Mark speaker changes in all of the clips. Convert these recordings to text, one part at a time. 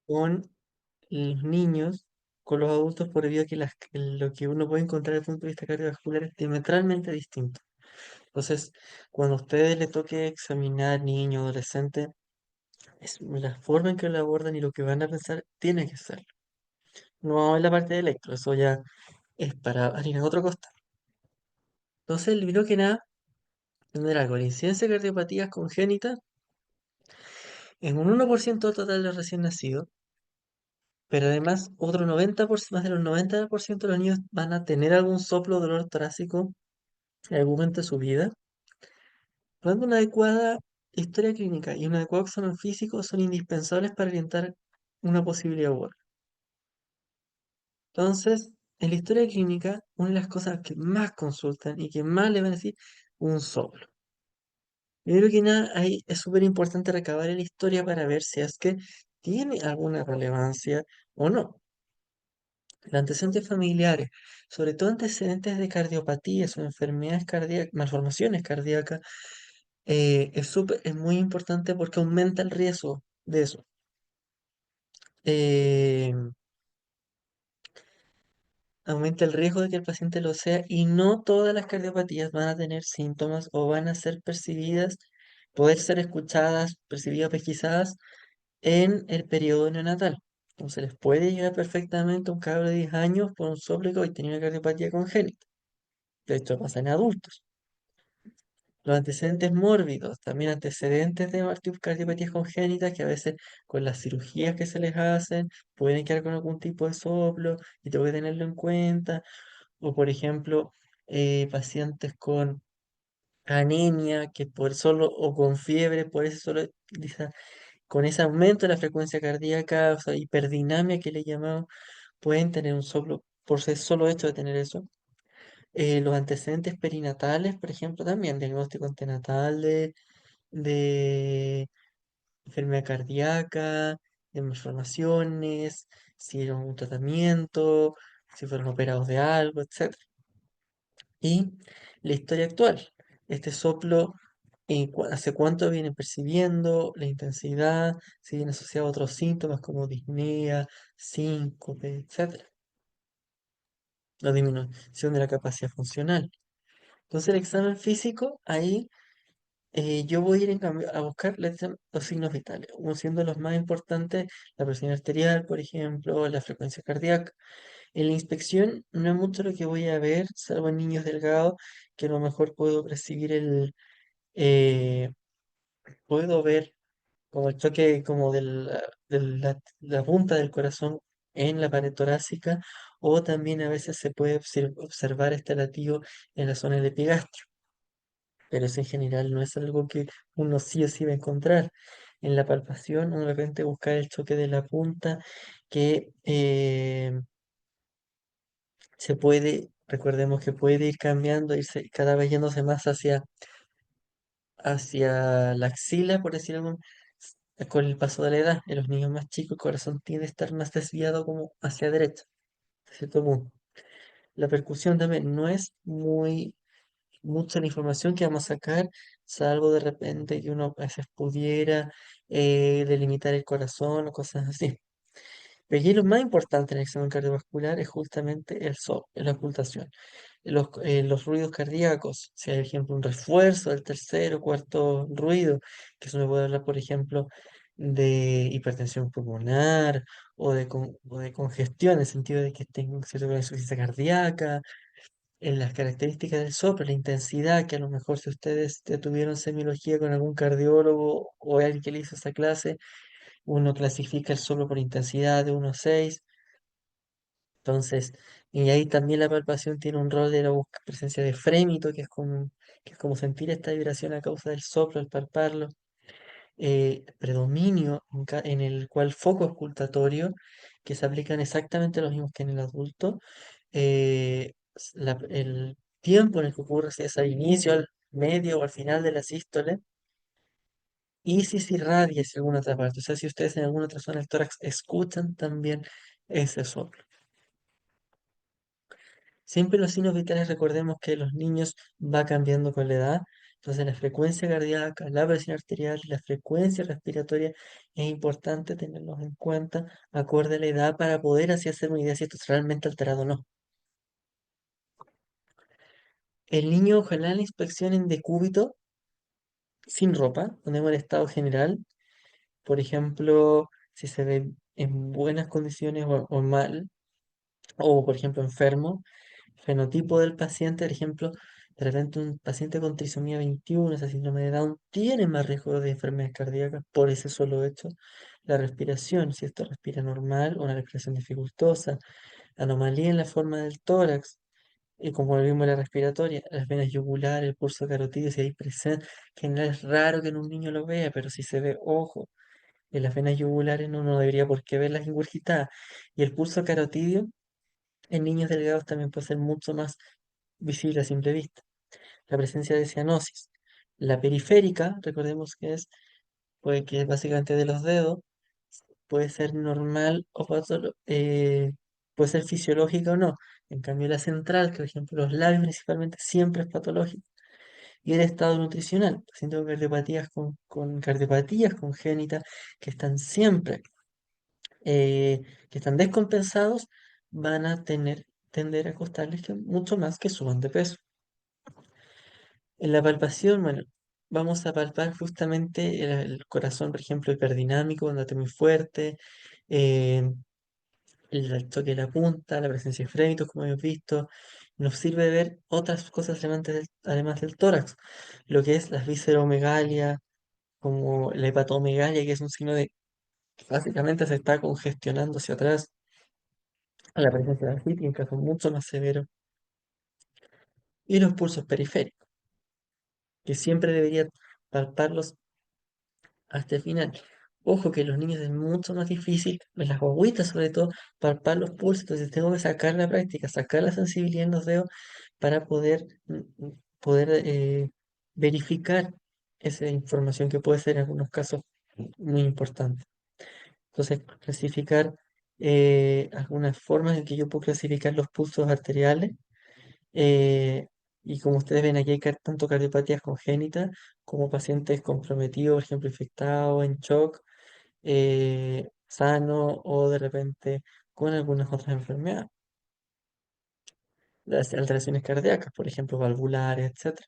Speaker 1: con los niños, con los adultos, por debido a que lo que uno puede encontrar desde el punto de vista cardiovascular es diametralmente distinto. Entonces, cuando a ustedes les toque examinar niños, adolescentes, es la forma en que lo abordan y lo que van a pensar tiene que ser. No en la parte de electro, eso ya es para harina de otro costal. Entonces, el primero que nada, tener algo, la incidencia de cardiopatías congénitas en un 1% total de recién nacidos, pero además otro 90%, más de los 90% de los niños van a tener algún soplo o dolor torácico en algún momento de su vida. Dando una adecuada historia clínica y un adecuado examen físico son indispensables para orientar una posibilidad u otra. Entonces, en la historia clínica, una de las cosas que más consultan y que más le van a decir, un soplo. Primero que nada, ahí es súper importante recabar la historia para ver si es que tiene alguna relevancia o no. Los antecedentes familiares, sobre todo antecedentes de cardiopatías o enfermedades cardíacas, malformaciones cardíacas, es muy importante porque aumenta el riesgo de eso. Eh, Aumenta el riesgo de que el paciente lo sea y no todas las cardiopatías van a tener síntomas o van a ser percibidas, poder ser escuchadas, percibidas, pesquisadas en el periodo neonatal. Entonces les puede llegar perfectamente un cabro de 10 años por un soplo y tenía una cardiopatía congénita. De hecho pasa en adultos. Los antecedentes mórbidos, también antecedentes de cardiopatías congénitas que a veces con las cirugías que se les hacen pueden quedar con algún tipo de soplo y tengo que tenerlo en cuenta. O por ejemplo, pacientes con anemia que por solo o con fiebre, por eso solo con ese aumento de la frecuencia cardíaca, o sea, hiperdinamia que le llamamos, pueden tener un soplo por ser solo hecho de tener eso. Los antecedentes perinatales, por ejemplo, también diagnóstico antenatal de enfermedad cardíaca, de malformaciones, si dieron un tratamiento, si fueron operados de algo, etcétera. Y la historia actual, este soplo, hace cuánto vienen percibiendo, la intensidad, si viene asociado a otros síntomas como disnea, síncope, etcétera. La disminución de la capacidad funcional. Entonces el examen físico, ahí yo voy a ir en cambio a buscar los signos vitales, uno siendo los más importantes, la presión arterial, por ejemplo, la frecuencia cardíaca. En la inspección no es mucho lo que voy a ver, salvo en niños delgados, que a lo mejor puedo percibir eh, puedo ver como el choque como la punta del corazón en la pared torácica, o también a veces se puede observar este latido en la zona del epigastrio, pero eso en general no es algo que uno sí o sí va a encontrar. En la palpación, uno de repente buscar el choque de la punta que recordemos que puede ir cambiando, irse cada vez yéndose más hacia la axila, por decirlo con el paso de la edad. En los niños más chicos el corazón tiende a estar más desviado como hacia derecha, de cierto punto. La percusión también no es mucha la información que vamos a sacar, salvo de repente que uno a veces pudiera delimitar el corazón o cosas así. Pero aquí lo más importante en el examen cardiovascular es justamente el SOP, la ocultación. Los ruidos cardíacos, si hay, por ejemplo, un refuerzo del tercer o cuarto ruido, que eso me puede hablar, por ejemplo, de hipertensión pulmonar o de congestión, en el sentido de que tengo cierta insuficiencia cardíaca, en las características del soplo, la intensidad, que a lo mejor si ustedes ya tuvieron semiología con algún cardiólogo o alguien que le hizo esa clase, uno clasifica el soplo por intensidad de 1 a 6. Entonces, y ahí también la palpación tiene un rol de la presencia de frémito, que es como sentir esta vibración a causa del soplo al palparlo. Predominio en el cual foco escultatorio, que se aplican exactamente los mismos que en el adulto. El tiempo en el que ocurre, si es al inicio, al medio o al final de la sístole, y si se irradia hacia alguna otra parte. O sea, si ustedes en alguna otra zona del tórax escuchan también ese soplo. Siempre los signos vitales, recordemos que los niños va cambiando con la edad. Entonces, la frecuencia cardíaca, la presión arterial y la frecuencia respiratoria es importante tenerlos en cuenta acorde a la edad para poder así hacer una idea si esto es realmente alterado o no. El niño, ojalá la inspección en decúbito, sin ropa, ponemos el estado general. Por ejemplo, si se ve en buenas condiciones o mal, o por ejemplo enfermo, fenotipo del paciente, por ejemplo, de repente un paciente con trisomía 21, ese síndrome de Down, tiene más riesgo de enfermedades cardíacas por ese solo hecho. La respiración, si esto respira normal o una respiración dificultosa, anomalía en la forma del tórax, y como vimos la respiratoria, las venas yugulares, el pulso carotídeo, si hay presente, que no es raro que en un niño lo vea, pero si se ve, ojo, en las venas yugulares no debería por qué verlas ingurgitadas. Y el pulso carotídeo en niños delgados también puede ser mucho más visible a simple vista. La presencia de cianosis. La periférica, recordemos que que es básicamente de los dedos, puede ser normal o puede ser fisiológica o no. En cambio, la central, que por ejemplo los labios principalmente, siempre es patológico. Y el estado nutricional, pacientes con cardiopatías, con cardiopatías congénitas que están siempre, que están descompensados, van a tender a costarles mucho más que suban de peso. En la palpación, bueno, vamos a palpar justamente el corazón, por ejemplo, hiperdinámico, cuando late muy fuerte, eh, el toque de la punta, la presencia de frémitos, como hemos visto. Nos sirve de ver otras cosas además del tórax, lo que es las visceromegalia, como la hepatomegalia, que es un signo de que básicamente se está congestionando hacia atrás, a la presencia de artritis en casos mucho más severos, y los pulsos periféricos, que siempre debería palparlos hasta el final. Ojo que los niños es mucho más difícil, en las guaguitas sobre todo, palpar los pulsos, entonces tengo que sacar la práctica, sacar la sensibilidad en los dedos para poder verificar esa información que puede ser en algunos casos muy importante. Entonces, clasificar algunas formas en que yo puedo clasificar los pulsos arteriales. eh, y como ustedes ven aquí hay tanto cardiopatías congénitas como pacientes comprometidos, por ejemplo, infectados, en shock, sano o de repente con algunas otras enfermedades, las alteraciones cardíacas, por ejemplo, valvulares, etcétera.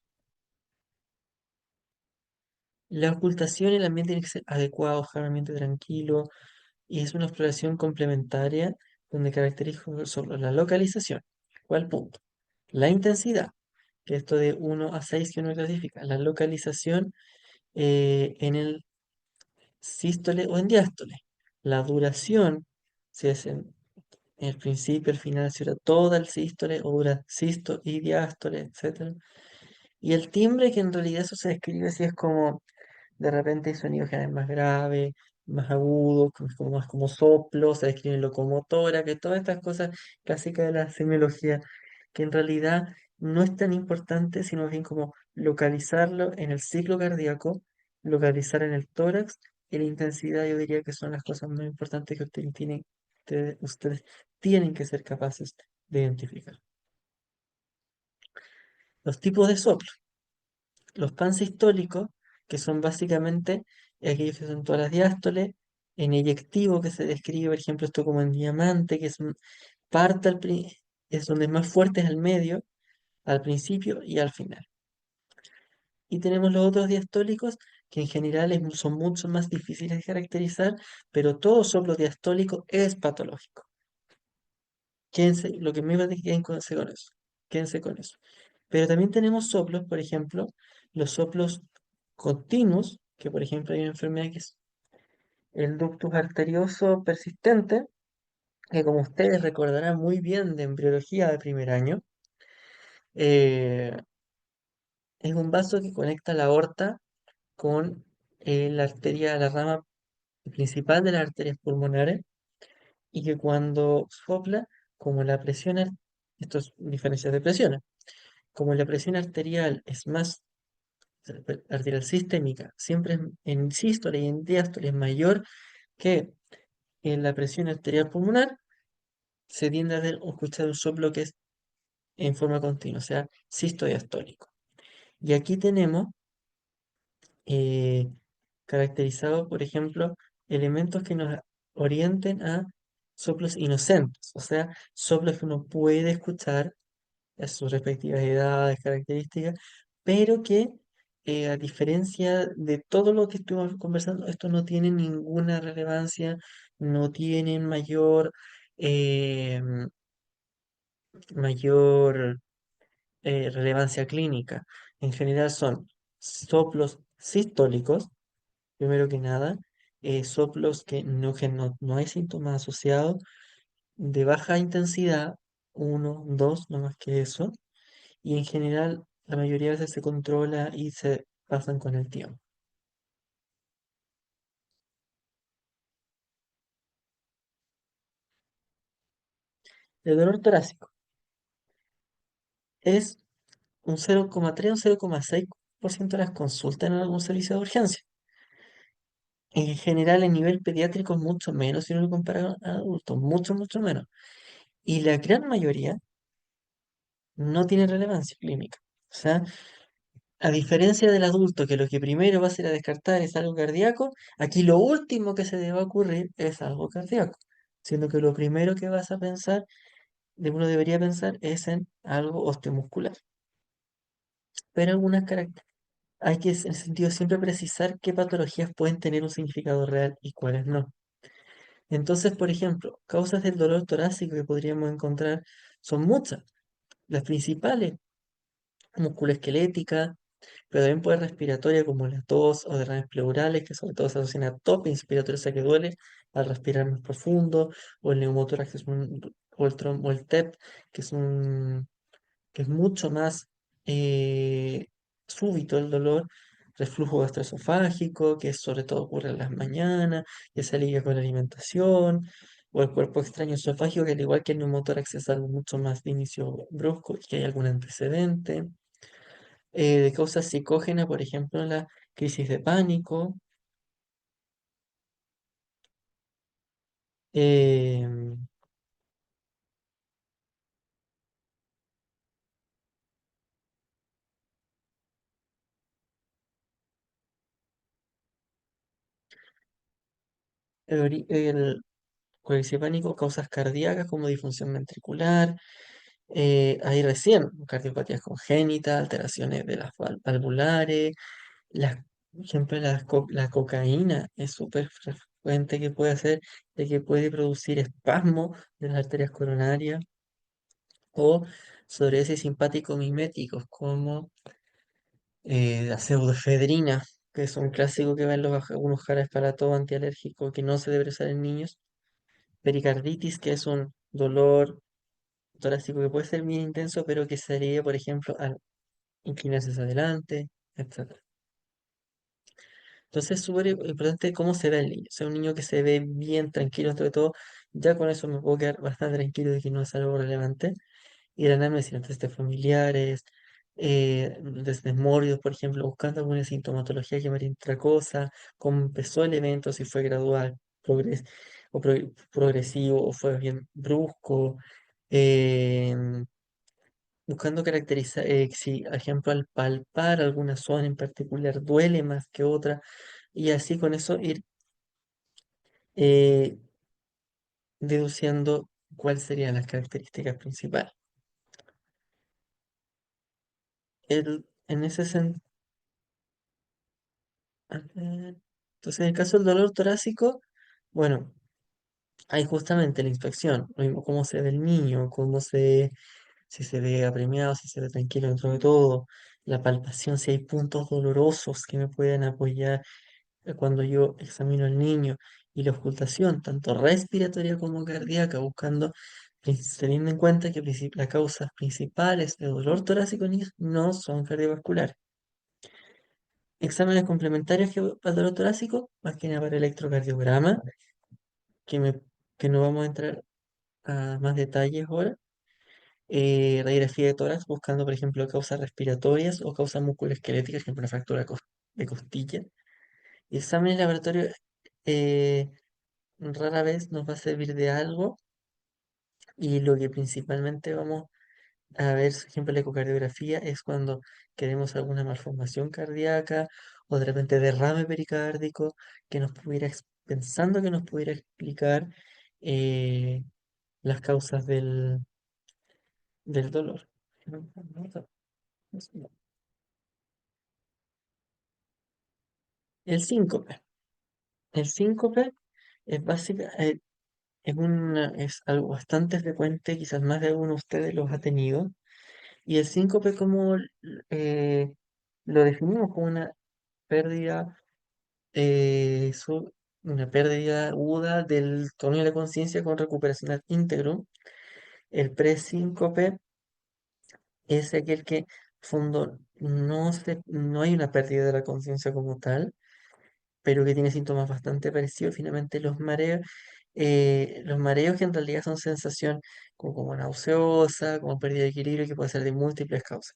Speaker 1: La ocultación en el ambiente tiene que ser adecuado, generalmente tranquilo, y es una exploración complementaria donde caracterizo sobre la localización. ¿Cuál punto? La intensidad, que esto de 1 a 6 que uno clasifica, la localización en el sístole o en diástole. La duración, si es en el principio, el final, si dura toda el sístole o dura sístole y diástole, etcétera. Y el timbre, que en realidad eso se describe así, es como de repente hay sonidos que eran más graves, más agudos, como más como soplos, se describen locomotora, que todas estas cosas clásicas de la semiología, que en realidad no es tan importante, sino más bien como localizarlo en el ciclo cardíaco, localizar en el tórax y la intensidad, yo diría que son las cosas más importantes que ustedes tienen que ser capaces de identificar. Los tipos de soplo. Los pansistólicos, que son básicamente aquellos que son todas las diástoles, en eyectivo, que se describe, por ejemplo, esto como en diamante, que es parte es donde es más fuerte es al medio, al principio y al final. Y tenemos los otros diastólicos, que en general son mucho más difíciles de caracterizar, pero todo soplo diastólico es patológico. Quédense, lo que me iba a decir, quédense con eso. Quédense con eso. Pero también tenemos soplos, por ejemplo, los soplos continuos, que por ejemplo hay una enfermedad que es el ductus arterioso persistente, que como ustedes recordarán muy bien de embriología de primer año, eh, es un vaso que conecta la aorta con la arteria, la rama principal de las arterias pulmonares, y que cuando sopla, como la presión, esto es diferencias de presiones, como la presión arterial es más arterial sistémica, siempre en sístole y en diástole es mayor que en la presión arterial pulmonar, se tiende a escuchar un soplo que es en forma continua, o sea, sistodiastólico. Y aquí tenemos eh, caracterizado, por ejemplo, elementos que nos orienten a soplos inocentes, o sea, soplos que uno puede escuchar a sus respectivas edades, características, pero que a diferencia de todo lo que estuvimos conversando, esto no tiene ninguna relevancia, no tienen eh, mayor relevancia clínica. En general son soplos sistólicos, primero que nada, soplos que no hay síntomas asociados, de baja intensidad, uno, dos, no más que eso, y en general la mayoría de veces se controla y se pasan con el tiempo. El dolor torácico es un 0,3 o 0,6% de las consultas en algún servicio de urgencia. En general, a nivel pediátrico es mucho menos si uno lo compara a adultos, mucho, mucho menos. Y la gran mayoría no tiene relevancia clínica. O sea, a diferencia del adulto, que lo que primero va a ser a descartar es algo cardíaco, aquí lo último que se le va a ocurrir es algo cardíaco, siendo que lo primero que vas a pensar, de uno debería pensar, es en algo osteomuscular. Pero algunas características, hay que en ese sentido siempre precisar qué patologías pueden tener un significado real y cuáles no. Entonces, por ejemplo, causas del dolor torácico que podríamos encontrar son muchas. Las principales, musculoesquelética, pero también puede respiratoria como la tos o derrames pleurales, que sobre todo se asocian a tope inspiratorio, o sea que duele al respirar más profundo, o el neumotórax, o el TEP, que es que es mucho más súbito el dolor, reflujo gastroesofágico, que sobre todo ocurre en las mañanas, que se alivia con la alimentación, o el cuerpo extraño esofágico, que al igual que el neumotórax es algo mucho más de inicio brusco y que hay algún antecedente. De causas psicógenas, por ejemplo, la crisis de pánico, em, el crisis de pánico, causas cardíacas como disfunción ventricular, ahí recién, cardiopatías congénitas, alteraciones de las valvulares, las, por ejemplo, la cocaína es súper frecuente que puede hacer, de que puede producir espasmo de las arterias coronarias o sobredosis simpático miméticos como la pseudoefedrina, que es un clásico que va en algunos jarabes para todo antialérgico que no se debe usar en niños, pericarditis, que es un dolor torácico que puede ser bien intenso, pero que se debe, por ejemplo, al inclinarse hacia adelante, etc. Entonces es súper importante cómo se ve el niño. O sea, un niño que se ve bien tranquilo entre todo, ya con eso me puedo quedar bastante tranquilo de que no es algo relevante. Y la anamnesis entre test familiares, desmemorios, por ejemplo, buscando alguna sintomatología que varía entre cosa, cómo empezó el evento, si fue gradual, progresivo o fue bien brusco. em, Buscando caracterizar, si, por ejemplo, al palpar alguna zona en particular duele más que otra, y así con eso ir eh, deduciendo cuáles serían las características principales. En ese sentido, entonces, en el caso del dolor torácico, bueno, hay justamente la inspección, lo mismo cómo se ve el niño, si se ve apremiado, si se ve tranquilo dentro de todo, la palpación, si hay puntos dolorosos que me pueden apoyar cuando yo examino al niño, y la ocultación, tanto respiratoria como cardíaca, buscando, teniendo en cuenta que las causas principales de dolor torácico en niños no son cardiovasculares. Exámenes complementarios para el dolor torácico, más que nada para electrocardiograma, que, me, que no vamos a entrar a más detalles ahora. Radiografía de tórax, buscando, por ejemplo, causas respiratorias o causas musculoesqueléticas, por ejemplo, una fractura de costilla. Y exámenes de laboratorio eh, rara vez nos va a servir de algo, y lo que principalmente vamos a ver, por ejemplo, la ecocardiografía es cuando queremos alguna malformación cardíaca o de repente derrame pericárdico, que nos pudiera, pensando que nos pudiera explicar eh, las causas del dolor. El síncope. El síncope es básica, es algo bastante frecuente, quizás más de alguno de ustedes los ha tenido. Y el síncope, como eh, lo definimos como una pérdida, una pérdida aguda del tono de la conciencia con recuperación ad íntegro. El presíncope es aquel que, fondo, no hay una pérdida de la conciencia como tal, pero que tiene síntomas bastante parecidos. Finalmente, los mareos que en realidad son sensación como nauseosa, como pérdida de equilibrio, que puede ser de múltiples causas.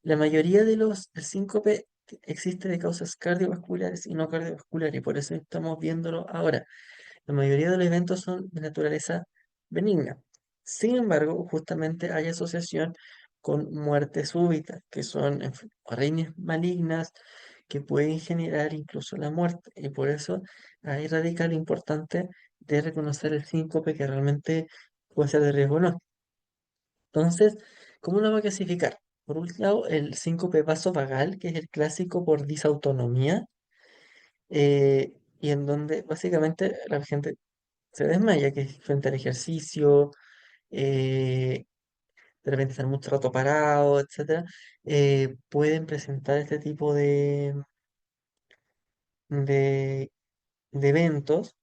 Speaker 1: La mayoría de los síncope existe de causas cardiovasculares y no cardiovasculares, y por eso estamos viéndolo ahora. La mayoría de los eventos son de naturaleza benigna. Sin embargo, justamente hay asociación con muerte súbita, que son arritmias malignas que pueden generar incluso la muerte. Y por eso ahí radica lo importante de reconocer el síncope que realmente puede ser de riesgo o no. Entonces, ¿cómo lo vamos a clasificar? Por un lado, el síncope vasovagal, que es el clásico por disautonomía, y en donde básicamente la gente se desmaya, que es frente al ejercicio, de repente estar mucho rato parado, etcétera, pueden presentar este tipo de, de eventos,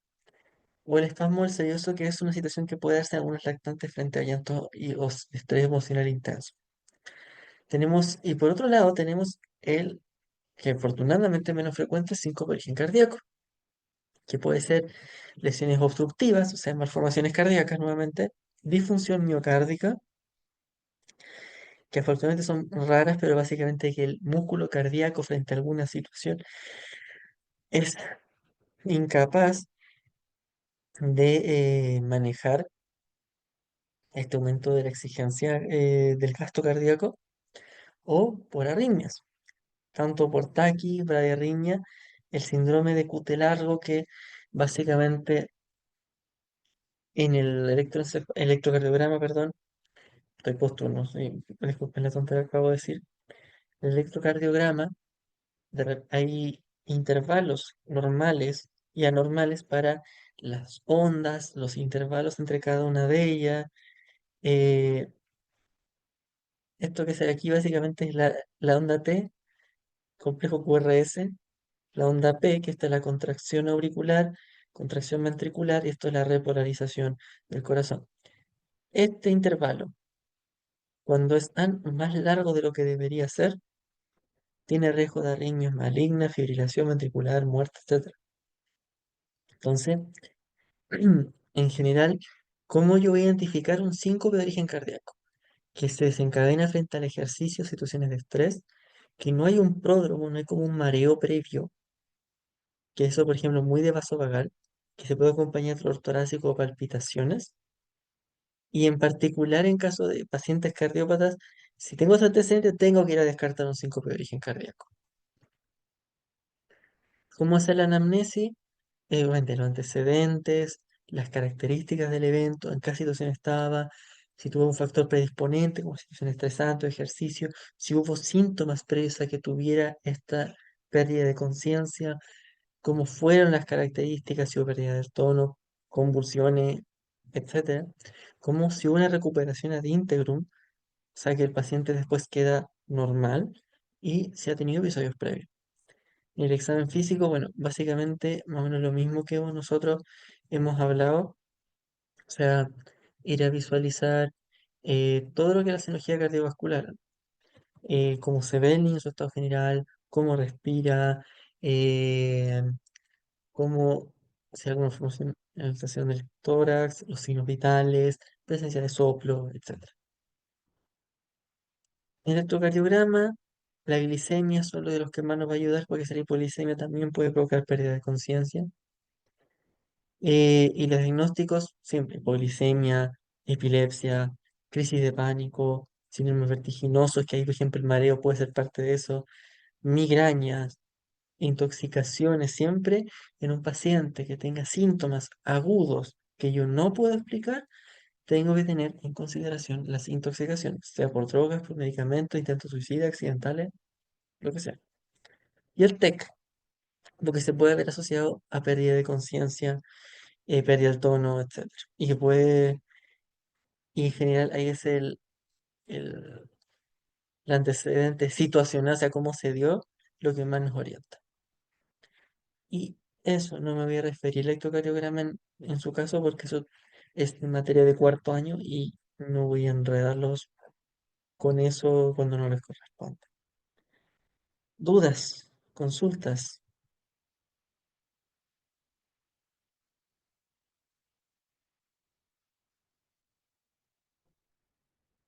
Speaker 1: o el espasmo del selloso, que es una situación que puede darse en algunos lactantes frente a llanto y o estrés emocional intenso. Y por otro lado, tenemos el que afortunadamente menos frecuente, síncope de origen cardíaco, que puede ser lesiones obstructivas, o sea, malformaciones cardíacas nuevamente, disfunción miocárdica, que afortunadamente son raras, pero básicamente que el músculo cardíaco frente a alguna situación es incapaz de manejar este aumento de la exigencia del gasto cardíaco o por arritmias, tanto por taqui, bradiarritmia, el síndrome de QT largo que básicamente en el electrocardiograma, perdón, estoy posturno, sí, disculpen la tontería que acabo de decir, el electrocardiograma hay intervalos normales y anormales para las ondas, los intervalos entre cada una de ellas. eh, Esto que se ve aquí básicamente es la onda T, complejo QRS, la onda P, que esta es la contracción auricular, contracción ventricular, y esto es la repolarización del corazón. Este intervalo, cuando es más largo de lo que debería ser, tiene riesgo de arritmias malignas, fibrilación ventricular, muerte, etc. Entonces, en general, ¿cómo yo voy a identificar un síncope de origen cardíaco? Que se desencadena frente al ejercicio, situaciones de estrés, que no hay un pródromo, no hay como un mareo previo, que eso, por ejemplo, muy de vasovagal, que se puede acompañar de dolor torácico o palpitaciones, y en particular en caso de pacientes cardiópatas, si tengo ese antecedente, tengo que ir a descartar un síncope de origen cardíaco. ¿Cómo hacer la anamnesis? Obviamente los antecedentes, las características del evento, en qué situación estaba, si tuvo un factor predisponente, como situación estresante o ejercicio, si hubo síntomas previos a que tuviera esta pérdida de conciencia, cómo fueron las características, si hubo pérdida del tono, convulsiones, etcétera, como si hubo una recuperación ad integrum, o sea que el paciente después queda normal, y si ha tenido episodios previos. El examen físico, bueno, básicamente más o menos lo mismo que nosotros hemos hablado, o sea, ir a visualizar todo lo que es la cirugía cardiovascular, cómo se ve el niño en su estado general, cómo respira, eh, cómo si hay alguna formación en la del tórax, los signos vitales, presencia de soplo, etc. El electrocardiograma, la glicemia son los de los que más nos va a ayudar porque si la hipoglicemia también puede provocar pérdida de conciencia. Y los diagnósticos, siempre, hipoglicemia, epilepsia, crisis de pánico, síndrome vertiginoso, que ahí, por ejemplo, el mareo puede ser parte de eso, migrañas. intoxicaciones, siempre en un paciente que tenga síntomas agudos que yo no puedo explicar, tengo que tener en consideración las intoxicaciones, sea por drogas, por medicamentos, intentos suicidas, accidentales, lo que sea. Y el TEC, lo que se puede ver asociado a pérdida de conciencia, pérdida del tono, etcétera. Y que puede, y en general ahí es el, el antecedente situacional, o sea, cómo se dio, lo que más nos orienta. Y eso, no me voy a referir al electrocardiograma en su caso, porque eso es en materia de cuarto año y no voy a enredarlos con eso cuando no les corresponde. ¿Dudas? ¿Consultas?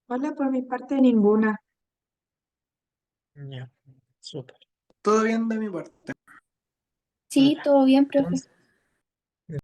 Speaker 2: Hola, por mi parte ninguna.
Speaker 1: Ya, súper.
Speaker 3: Todo bien de mi parte.
Speaker 2: Sí, todo bien, profe.
Speaker 1: Entonces,